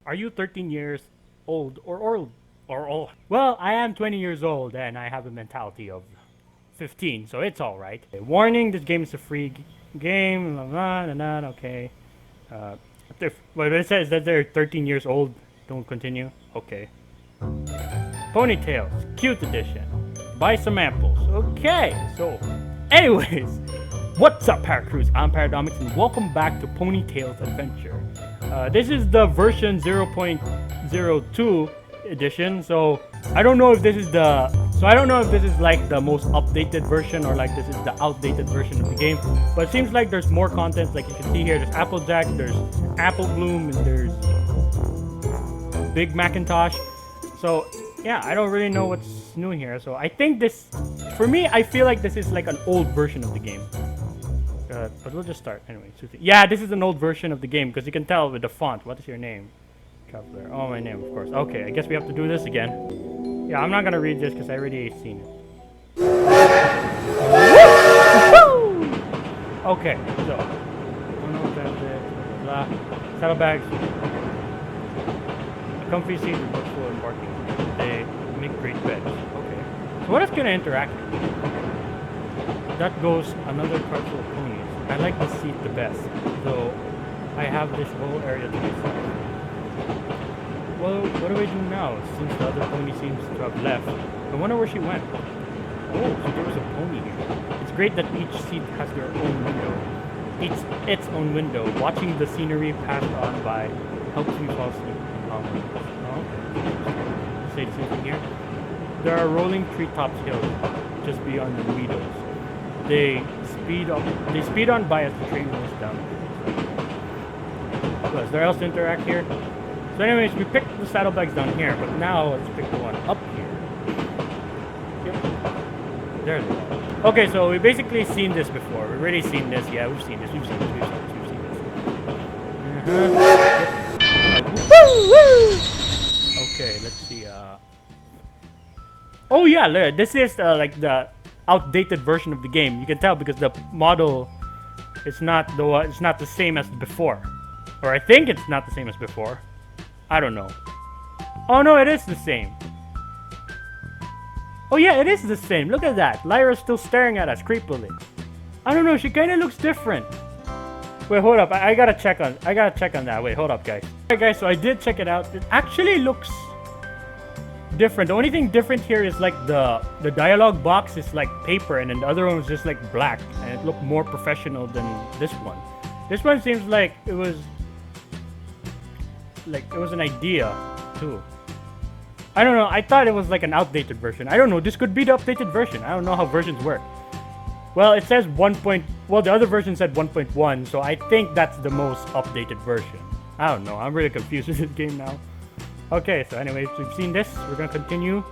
Are you 13 years old or old? Or old? Well, I am 20 years old and I have a mentality of 15, so it's alright. Warning, this game is a free game, blah, blah, blah, blah, okay. Uh, but it says that they're 13 years old, don't continue. Okay. Ponytails, cute edition. Buy some apples. Okay, so, anyways, what's up, Paracrews? I'm Paradomics, and welcome back to Ponytails Adventure. This is the version 0.02 edition, so I don't know if this is like the most updated version or like this is the outdated version of the game. But it seems like there's more content. Like you can see here, there's Applejack, there's Apple Bloom, and there's Big Macintosh. So yeah, I don't really know what's new here. So I think this, for me, I feel like this is like an old version of the game. But we'll just start anyway. Yeah, this is an old version of the game because you can tell with the font. What is your name? Traveler. Oh, my name, of course. Okay, I guess we have to do this again. Yeah, I'm not gonna read this because I already seen it. Okay, so blah. Saddlebags. A comfy seat with full embarking. They make great beds. Okay. So what if gonna interact? That goes another cart full of ponies. I like the seat the best, though I have this whole area to myself. Well, what do I do now, since the other pony seems to have left? I wonder where she went. Oh, so there was a pony here. It's great that each seat has their own window. Its own window. Watching the scenery pass on by helps me fall asleep. Oh, okay. Say the same thing here. There are rolling treetops hills just beyond the meadows. They speed on by as the train rolls down. So is there else to interact here? So anyways, we picked the saddlebags down here, but now let's pick the one up here. Yep. There they are. Okay, so we've basically seen this before. We've already seen this. Yeah, we've seen this. We've seen this. We've seen this. We've seen this. Yep. Okay, let's see. Oh yeah, this is like the outdated version of the game. You can tell because the model is not the same as before, or I think it's not the same as before. I don't know. Oh no, it is the same. Oh yeah, it is the same. Look at that. Lyra's still staring at us creepily. I don't know. She kind of looks different. Wait, hold up. I gotta check on that. Wait, hold up, guys. Alright, guys. So I did check it out. It actually looks different. The only thing different here is like the dialogue box is like paper, and then the other one was just like black, and it looked more professional than this one. This one seems like it was an idea too. I don't know. I thought it was like an outdated version. I don't know. This could be the updated version. I don't know how versions work. Well, it says 1. Well, the other version said 1.1, so I think that's the most updated version. I don't know. I'm really confused with this game now. Okay, so anyways, we've seen this. We're gonna continue.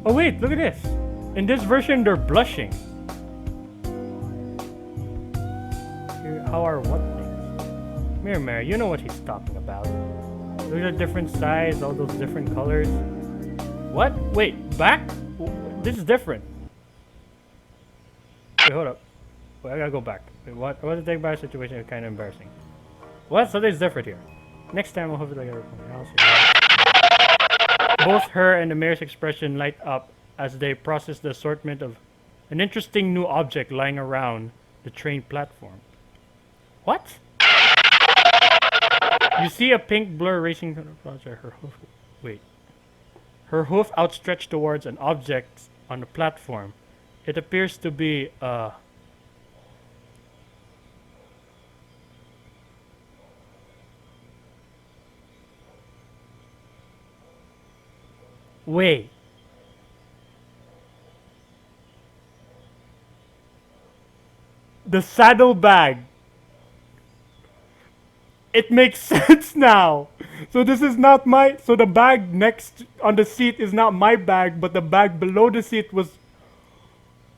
Oh wait, look at this. In this version, they're blushing. How are what things? Mirror, you know what he's talking about. Look at the different size, all those different colors. What? Wait, back? This is different. Wait, hold up. Wait, I gotta go back. Wait, what? What's the take back situation? It's kind of embarrassing. What? Something's different here. Next time, I'll hopefully get everything else here. Both her and the mayor's expression light up as they process the assortment of an interesting new object lying around the train platform. What? You see a pink blur racing across her hoof. Wait. Her hoof outstretched towards an object on the platform. It appears to be Wait. The saddlebag. It makes sense now. So this is not my. So the bag next on the seat is not my bag, but the bag below the seat was.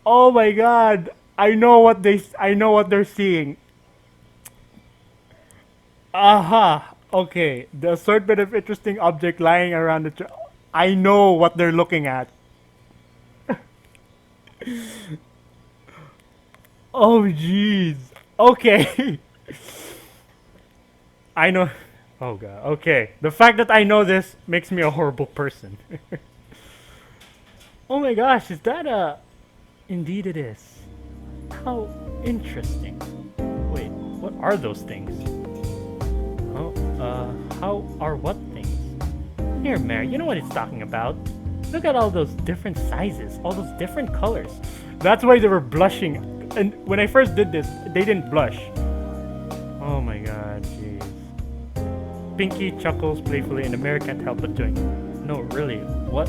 Oh my god! I know what they're seeing. Aha. Okay, the assortment of interesting object lying around the. I know what they're looking at. Oh, jeez. Okay. I know. Oh god. Okay. The fact that I know this makes me a horrible person. Oh my gosh, is that a? Indeed, it is. How interesting. Wait, what are those things? Oh, how are what things? Here, Mary, you know what it's talking about. Look at all those different sizes, all those different colors. That's why they were blushing. And when I first did this, they didn't blush. Oh my god, jeez. Pinky chuckles playfully and the Mary can't help but doing. No, really, what?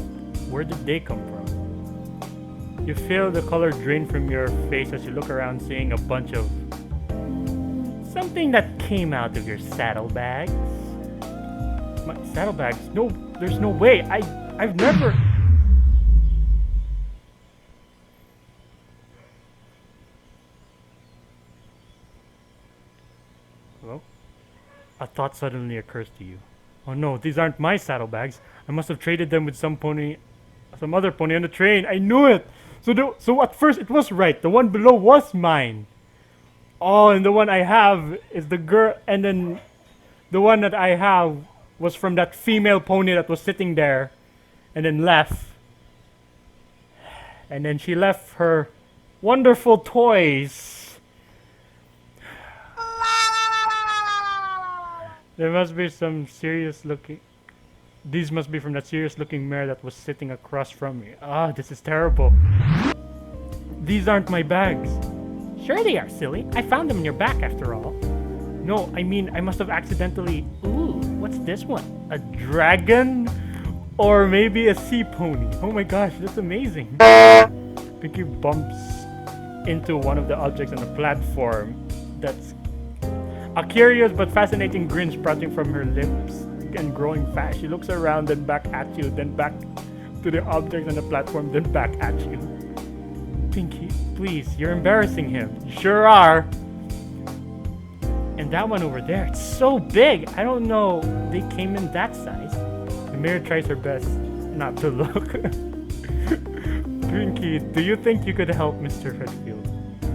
Where did they come from? You feel the color drain from your face as you look around, seeing a bunch of something that came out of your saddlebags. My saddlebags? No, there's no way. I've never. Hello? A thought suddenly occurs to you. Oh no, these aren't my saddlebags. I must have traded them with some other pony on the train. I knew it. So at first it was right. The one below was mine. Oh, and the one I have is the girl, and then the one that I have was from that female pony that was sitting there and then left. And then she left her wonderful toys. There must be some serious looking. These must be from that serious looking mare that was sitting across from me. Ah, this is terrible. These aren't my bags. Sure they are, silly. I found them in your back after all. No, I mean, I must have accidentally... Ooh, what's this one? A dragon? Or maybe a sea pony. Oh my gosh, that's amazing. Pinky bumps into one of the objects on the platform. That's a curious but fascinating grin sprouting from her lips and growing fast. She looks around, then back at you, then back to the object on the platform, then back at you. Pinky, please, you're embarrassing him. You sure are. And that one over there, it's so big. I don't know they came in that size. The mirror tries her best not to look. Pinky, do you think you could help Mr. Redfield?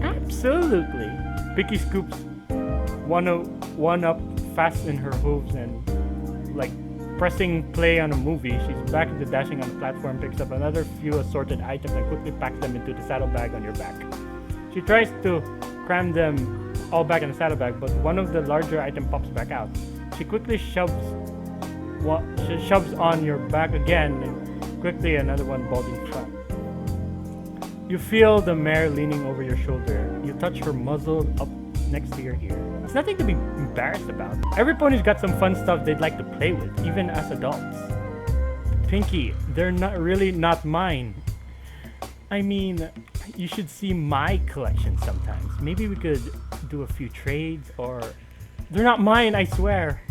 Absolutely. Pinky scoops one up fast in her hooves and like pressing play on a movie. She's back into dashing on the platform, picks up another few assorted items and quickly packs them into the saddlebag on your back. She tries to cram them all back in the saddlebag, but one of the larger item pops back out. She quickly shoves on your back again, and quickly another one bulging flat. You feel the mare leaning over your shoulder. You touch her muzzle up next to your ear. It's nothing to be embarrassed about. Every pony's got some fun stuff they'd like to play with, even as adults. Pinky, they're not mine. I mean, you should see my collection sometimes. Maybe we could do a few trades, or... They're not mine, I swear.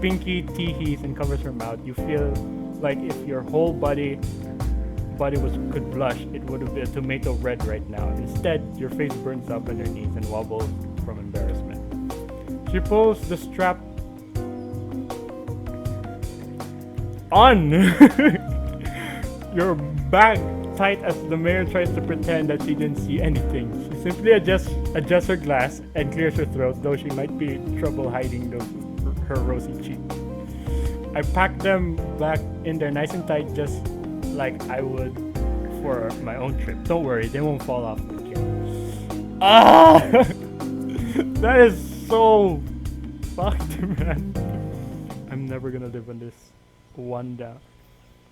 Pinky tee-hees and covers her mouth. You feel like if your whole body could blush, it would have been tomato red right now. Instead, your face burns up on your knees and wobbles from embarrassment. She pulls the strap on your back tight as the mare tries to pretend that she didn't see anything. She simply adjusts her glass and clears her throat, though she might be in trouble hiding her rosy cheek. I packed them back in there nice and tight, just like I would for my own trip. Don't worry, they won't fall off the kid. Ah! That is so fucked, man. I'm never gonna live on this one down.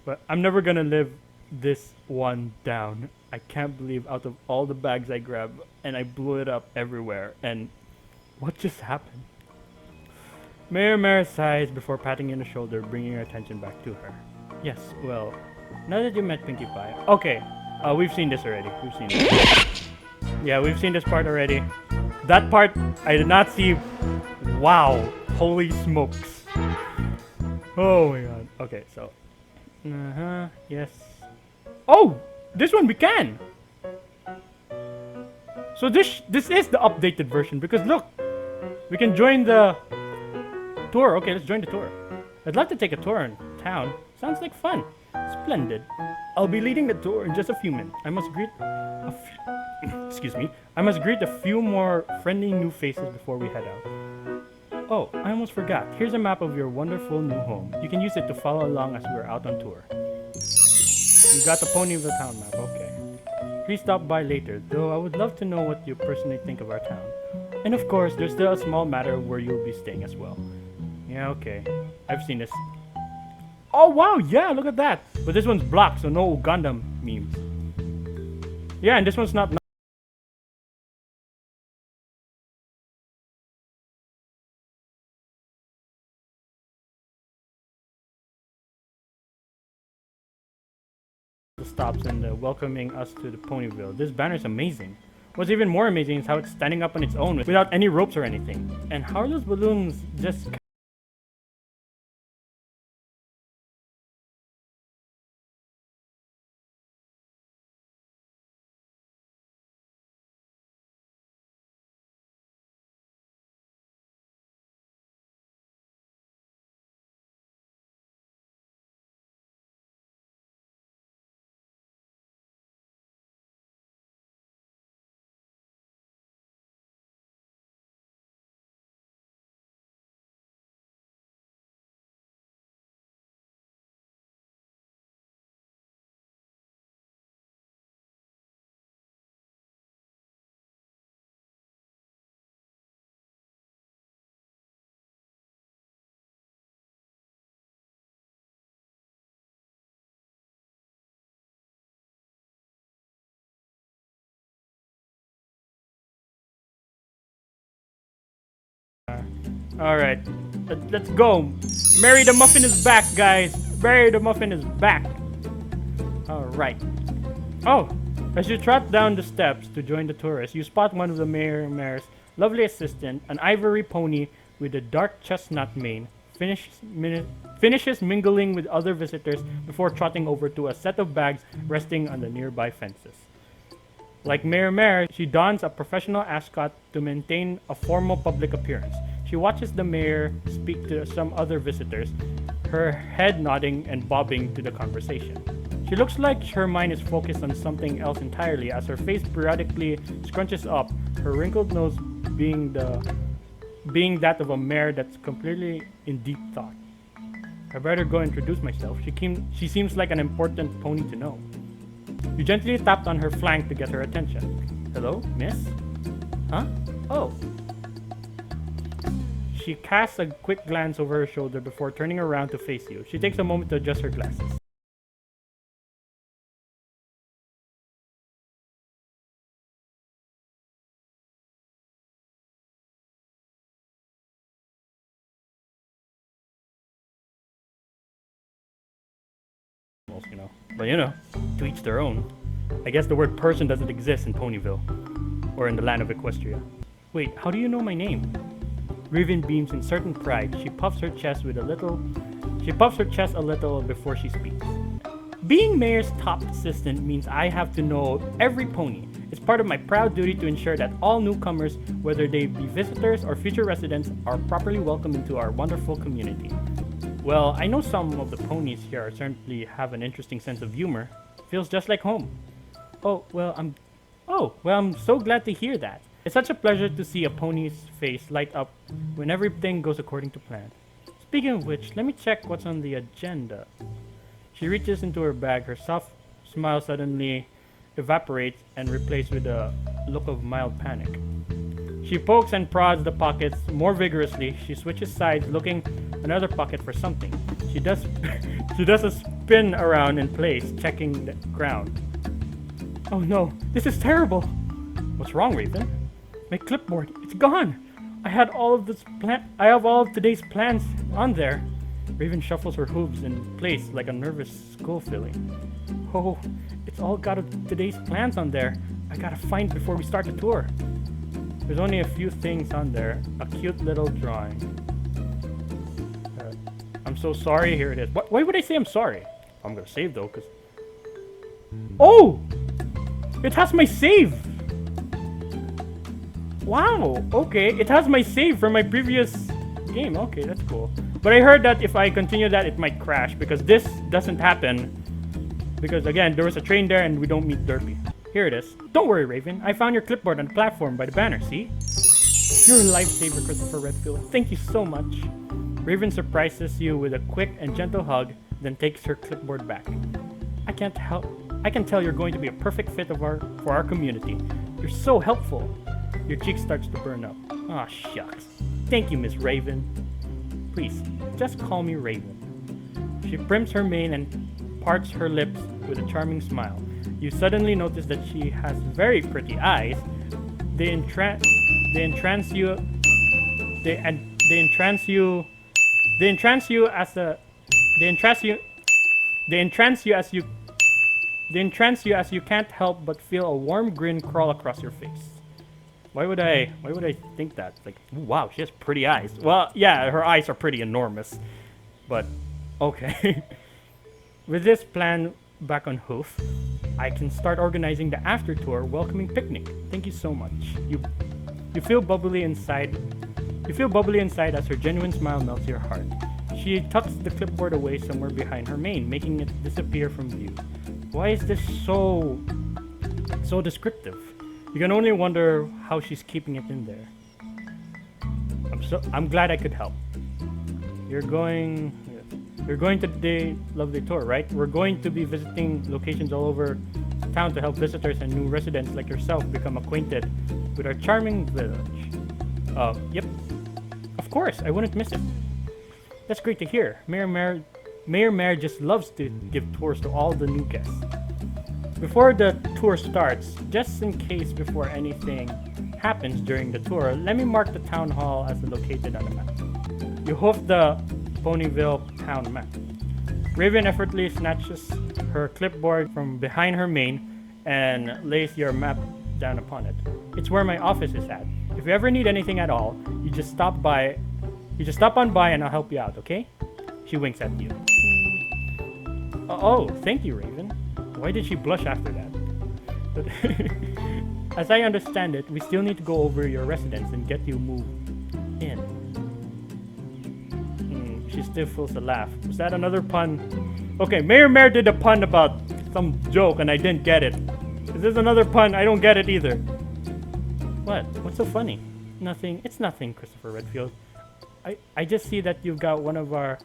But I'm never gonna live this one down. I can't believe out of all the bags I grabbed and I blew it up everywhere. And what just happened? Mare sighs before patting you on the shoulder, bringing your attention back to her. Yes, well, now that you met Pinkie Pie. Okay, we've seen this already. Yeah, we've seen this part already. That part I did not see. Wow, holy smokes. Oh my god. Okay, so. Yes. Oh, this one we can. So this is the updated version because look, we can join the Tour, okay, let's join the tour. I'd love to take a tour in town. Sounds like fun. Splendid. I'll be leading the tour in just a few minutes. I must greet excuse me. I must greet a few more friendly new faces before we head out. Oh, I almost forgot. Here's a map of your wonderful new home. You can use it to follow along as we're out on tour. You got the Ponyville town map, okay. Please stop by later, though I would love to know what you personally think of our town. And of course, there's still a small matter where you'll be staying as well. Yeah, okay. I've seen this. Oh wow, yeah, look at that. But this one's blocked, so no Gundam memes. Yeah, and this one's not the stops and welcoming us to the Ponyville. This banner is amazing. What's even more amazing is how it's standing up on its own without any ropes or anything. And how are those balloons just Alright, let's go. Mary the Muffin is back, guys. Mary the Muffin is back. Alright. Oh, as you trot down the steps to join the tourists, you spot one of the mayor's lovely assistant, an ivory pony with a dark chestnut mane, finishes mingling with other visitors before trotting over to a set of bags resting on the nearby fences. Like Mayor Mare, she dons a professional ascot to maintain a formal public appearance. She watches the mayor speak to some other visitors, her head nodding and bobbing to the conversation. She looks like her mind is focused on something else entirely as her face periodically scrunches up, her wrinkled nose being that of a mare that's completely in deep thought. I better go introduce myself. She seems like an important pony to know. You gently tapped on her flank to get her attention. Hello, miss? Huh? Oh. She casts a quick glance over her shoulder before turning around to face you. She takes a moment to adjust her glasses. You know, but you know, to each their own. I guess the word person doesn't exist in Ponyville, or in the land of Equestria. Wait, how do you know my name? Riven beams in certain pride. She puffs her chest a little before she speaks. Being Mayor's top assistant means I have to know every pony. It's part of my proud duty to ensure that all newcomers, whether they be visitors or future residents, are properly welcomed into our wonderful community. Well, I know some of the ponies here certainly have an interesting sense of humor. Feels just like home. Oh, well, I'm so glad to hear that. It's such a pleasure to see a pony's face light up when everything goes according to plan. Speaking of which, let me check what's on the agenda. She reaches into her bag, her soft smile suddenly evaporates and replaced with a look of mild panic. She pokes and prods the pockets more vigorously. She switches sides, looking another pocket for something. She does a spin around in place, checking the ground. Oh no, this is terrible. What's wrong, Raven? My clipboard, it's gone. I have all of today's plans on there. Raven shuffles her hooves in place like a nervous skull filling. Oh, it's all got today's plans on there. I gotta find before we start the tour. There's only a few things on there. A cute little drawing. I'm so sorry. Here it is. Why would I say I'm sorry? I'm gonna save though, cause. Oh, it has my save. Wow. Okay, it has my save from my previous game. Okay, that's cool. But I heard that if I continue that, it might crash because this doesn't happen. Because again, there was a train there and we don't meet Derpy. Here it is. Don't worry, Raven. I found your clipboard on the platform by the banner, see? You're a lifesaver, Christopher Redfield. Thank you so much. Raven surprises you with a quick and gentle hug, then takes her clipboard back. I can tell you're going to be a perfect fit for our community. You're so helpful. Your cheek starts to burn up. Aw, shucks. Thank you, Miss Raven. Please, just call me Raven. She prims her mane and parts her lips with a charming smile. You suddenly notice that she has very pretty eyes. They entrance you as you can't help but feel a warm grin crawl across your face. Why would I think that? Like, wow, she has pretty eyes. Well, yeah, her eyes are pretty enormous. But okay. With this plan back on hoof, I can start organizing the after tour welcoming picnic. Thank you so much. You feel bubbly inside. You feel bubbly inside as her genuine smile melts your heart. She tucks the clipboard away somewhere behind her mane, making it disappear from view. Why is this so descriptive? You can only wonder how she's keeping it in there. I'm glad I could help. You're going to the lovely tour, right? We're going to be visiting locations all over town to help visitors and new residents like yourself become acquainted with our charming village. Yep. Of course, I wouldn't miss it. That's great to hear. Mayor Mare just loves to give tours to all the new guests. Before the tour starts, just in case before anything happens during the tour, let me mark the town hall as located on the map. You hoof the Ponyville town map. Raven effortlessly snatches her clipboard from behind her mane and lays your map down upon it. It's where my office is at. If you ever need anything at all, you just stop on by and I'll help you out, okay? She winks at you. Oh, thank you, Raven. Why did she blush after that? But as I understand it, we still need to go over your residence and get you moved in. She stifles a laugh. Was that another pun? Okay, Mayor Mare did a pun about some joke and I didn't get it. Is this another pun? I don't get it either. What? What's so funny? Nothing. It's nothing, Christopher Redfield. I just see that you've got one of our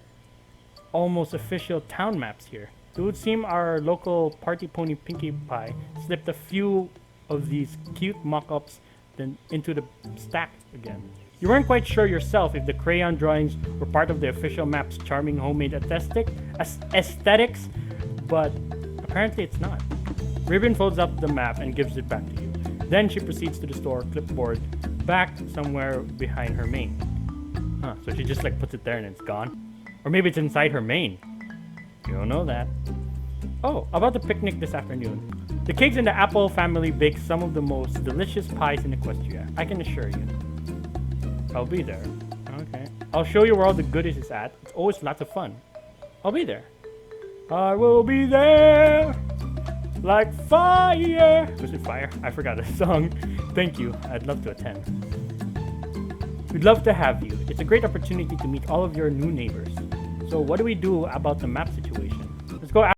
almost official town maps here. It would seem our local party pony Pinkie Pie slipped a few of these cute mock-ups then into the stack again. You weren't quite sure yourself if the crayon drawings were part of the official map's charming homemade aesthetics, but apparently it's not. Raven folds up the map and gives it back to you. Then she proceeds to store clipboard back somewhere behind her mane. Huh, so she just like puts it there and it's gone? Or maybe it's inside her mane. You don't know that. Oh, about the picnic this afternoon. The Cakes in the Apple family bake some of the most delicious pies in Equestria. I can assure you. I'll be there. Okay. I'll show you where all the goodies is at. It's always lots of fun. I'll be there. I will be there like fire. Was it fire? I forgot the song. Thank you. I'd love to attend. We'd love to have you. It's a great opportunity to meet all of your new neighbors. So what do we do about the map situation? Let's go.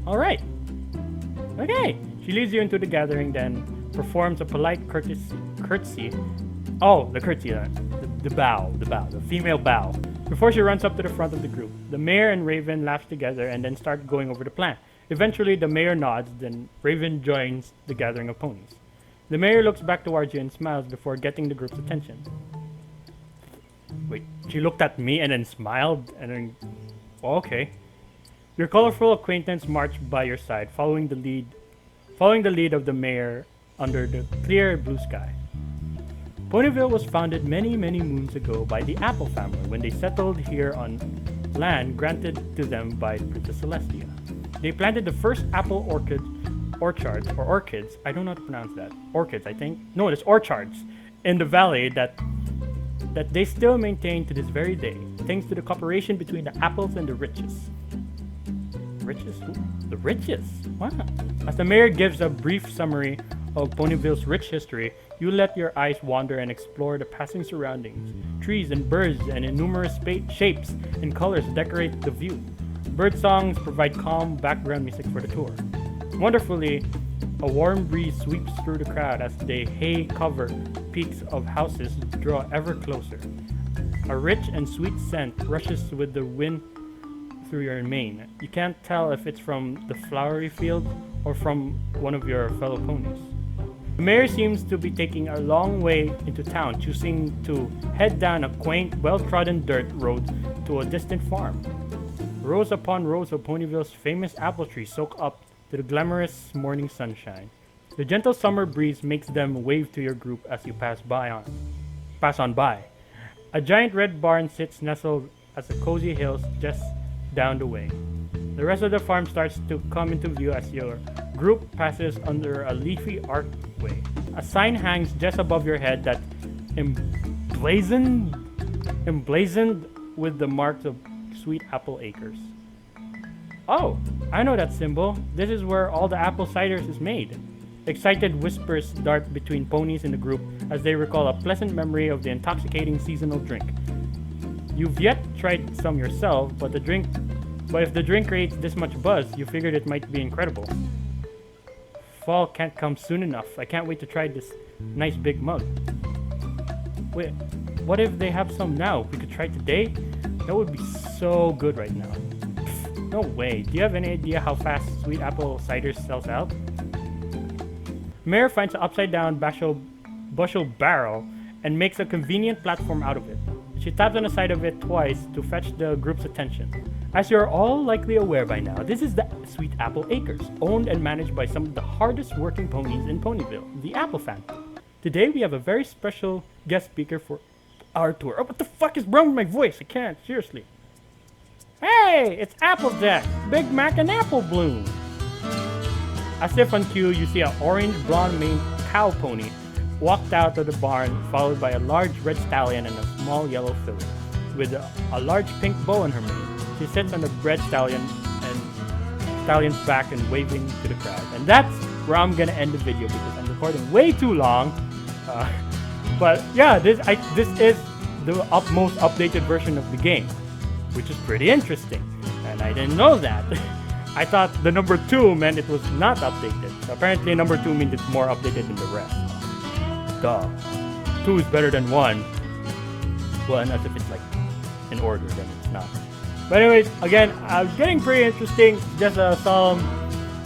All right. Okay. She leads you into the gathering, then performs a polite curtsy. Oh, the curtsy, the bow, the female bow. Before she runs up to the front of the group, the mayor and Raven laugh together and then start going over the plan. Eventually, the mayor nods, then Raven joins the gathering of ponies. The mayor looks back towards you and smiles before getting the group's attention. Wait, she looked at me and then smiled and then... Oh, okay. Your colorful acquaintance marched by your side, following the lead of the mayor under the clear blue sky. Ponyville was founded many, many moons ago by the Apple family when they settled here on land granted to them by Princess Celestia. They planted the first apple orchards, I don't know how to pronounce that. Orchids, I think. No, it's orchards in the valley that that they still maintain to this very day, thanks to the cooperation between the apples and the riches. Riches? Who? The riches? Wow. As the mayor gives a brief summary of Ponyville's rich history, you let your eyes wander and explore the passing surroundings. Trees and birds and numerous shapes and colors decorate the view. Bird songs provide calm background music for the tour. Wonderfully, a warm breeze sweeps through the crowd as the hay-covered peaks of houses draw ever closer. A rich and sweet scent rushes with the wind through your mane. You can't tell if it's from the flowery field or from one of your fellow ponies. The mayor seems to be taking a long way into town, choosing to head down a quaint, well-trodden dirt road to a distant farm. Rows upon rows of Ponyville's famous apple trees soak up to the glamorous morning sunshine. The gentle summer breeze makes them wave to your group as you pass on by. A giant red barn sits nestled as the cozy hills just down the way. The rest of the farm starts to come into view as your group passes under a leafy archway. A sign hangs just above your head that emblazoned with the marks of Sweet Apple Acres. Oh, I know that symbol. This is where all the apple ciders is made. Excited whispers dart between ponies in the group as they recall a pleasant memory of the intoxicating seasonal drink. You've yet tried some yourself, but if the drink creates this much buzz, you figured it might be incredible. Fall can't come soon enough. I can't wait to try this nice big mug. Wait, what if they have some now? We could try today? That would be so good right now. No way. Do you have any idea how fast Sweet Apple cider sells out? Mayor finds an upside-down bushel barrel and makes a convenient platform out of it. She taps on the side of it twice to fetch the group's attention. As you're all likely aware by now, this is the Sweet Apple Acres, owned and managed by some of the hardest working ponies in Ponyville, the Apple family. Today we have a very special guest speaker for our tour. Oh, what the fuck is wrong with my voice? I can't, seriously. Hey, it's Applejack, Big Mac and Apple Bloom. As if on cue, you see an orange blonde-maned cow pony walked out of the barn, followed by a large red stallion and a small yellow filly, with a large pink bow on her mane. She sits on the red stallion's back and waving to the crowd. And that's where I'm gonna end the video because I'm recording way too long. But yeah, this is the most updated version of the game, which is pretty interesting. And I didn't know that. I thought the number 2 meant it was not updated. So apparently number 2 means it's more updated than the rest. Duh. 2 is better than 1. Well, unless if it's like in order, then it's not. But anyways, again, getting pretty interesting. Just some,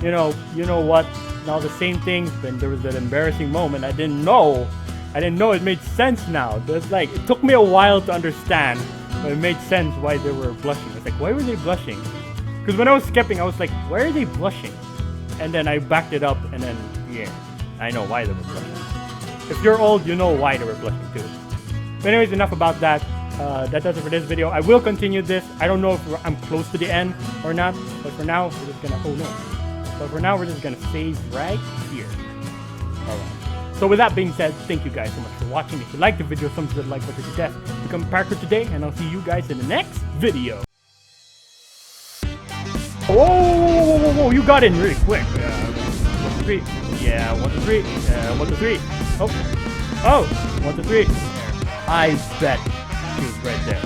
you know what? Now the same thing. Then there was that embarrassing moment. I didn't know it made sense now. It's like it took me a while to understand, but it made sense why they were blushing. It's like, why were they blushing? Because when I was skipping, I was like, why are they blushing? And then I backed it up, and then yeah, I know why they were blushing. If you're old, you know why they were blushing too. But anyways, enough about that. That does it for this video. I will continue this. I don't know if I'm close to the end or not, but for now, we're just gonna, But for now, we're just gonna save right here. Alright. So with that being said, thank you guys so much for watching. If you liked the video, thumbs to the like button to death. Become Parker today, and I'll see you guys in the next video. Whoa, you got in really quick. 1, 2, 3. Yeah, 1, 2, 3. 1, 2, 3. Oh, 1, 2, 3. I bet she was right there.